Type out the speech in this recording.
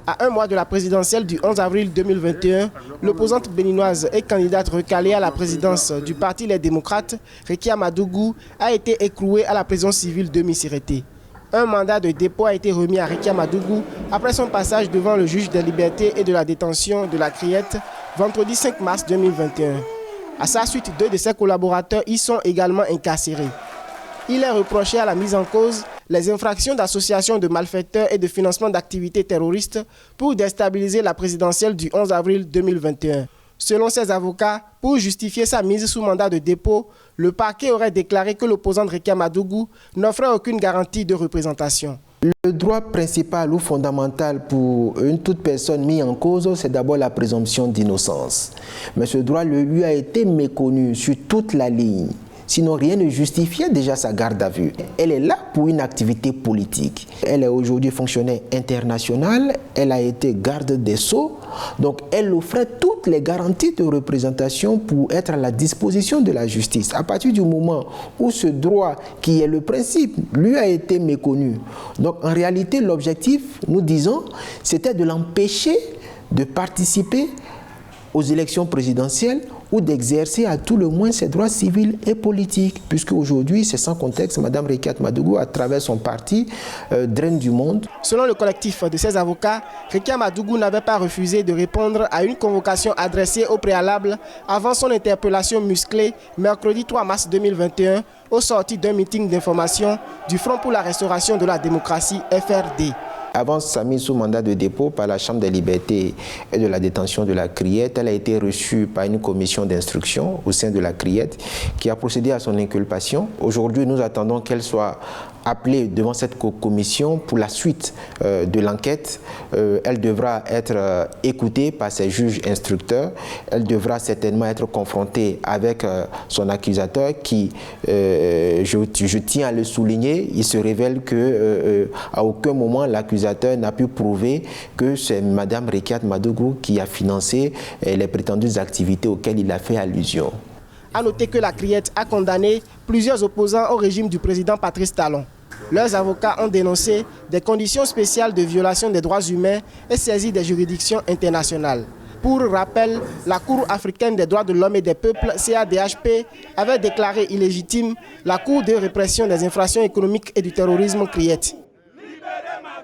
À un mois de la présidentielle du 11 avril 2021, l'opposante béninoise et candidate recalée à la présidence du Parti Les Démocrates, Rekia Madougou, a été écrouée à la prison civile de Missirete. Un mandat de dépôt a été remis à Rekia Madougou après son passage devant le juge des libertés et de la détention de la Criette vendredi 5 mars 2021. À sa suite, 2 de ses collaborateurs y sont également incarcérés. Il est reproché à la mise en cause les infractions d'association de malfaiteurs et de financement d'activités terroristes pour déstabiliser la présidentielle du 11 avril 2021. Selon ses avocats, pour justifier sa mise sous mandat de dépôt, le parquet aurait déclaré que l'opposante Rekia Madougou n'offrait aucune garantie de représentation. Le droit principal ou fondamental pour une toute personne mise en cause, c'est d'abord la présomption d'innocence. Mais ce droit lui a été méconnu sur toute la ligne. Sinon, rien ne justifiait déjà sa garde à vue. Elle est là pour une activité politique. Elle est aujourd'hui fonctionnaire internationale, elle a été garde des Sceaux, donc elle offrait toutes les garanties de représentation pour être à la disposition de la justice. À partir du moment où ce droit, qui est le principe, lui a été méconnu. Donc en réalité, l'objectif, nous disons, c'était de l'empêcher de participer aux élections présidentielles ou d'exercer à tout le moins ses droits civils et politiques, puisque aujourd'hui, c'est sans contexte, Mme Rekia Madougou, à travers son parti, draine du monde. Selon le collectif de ses avocats, Rekia Madougou n'avait pas refusé de répondre à une convocation adressée au préalable avant son interpellation musclée mercredi 3 mars 2021 au sorti d'un meeting d'information du Front pour la restauration de la démocratie, FRD. Avant sa mise sous mandat de dépôt par la Chambre des libertés et de la détention de la Criette, elle a été reçue par une commission d'instruction au sein de la Criette qui a procédé à son inculpation. Aujourd'hui, nous attendons qu'elle soit appelée devant cette commission pour la suite de l'enquête. Elle devra être écoutée par ses juges instructeurs. Elle devra certainement être confrontée avec son accusateur qui, je tiens à le souligner, il se révèle qu'à aucun moment l'accusateur n'a pu prouver que c'est Mme Rekia Madougou qui a financé les prétendues activités auxquelles il a fait allusion. A noter que la Criette a condamné plusieurs opposants au régime du président Patrice Talon. Leurs avocats ont dénoncé des conditions spéciales de violation des droits humains et saisi des juridictions internationales. Pour rappel, la Cour africaine des droits de l'homme et des peuples, CADHP, avait déclaré illégitime la Cour de répression des infractions économiques et du terrorisme Criette.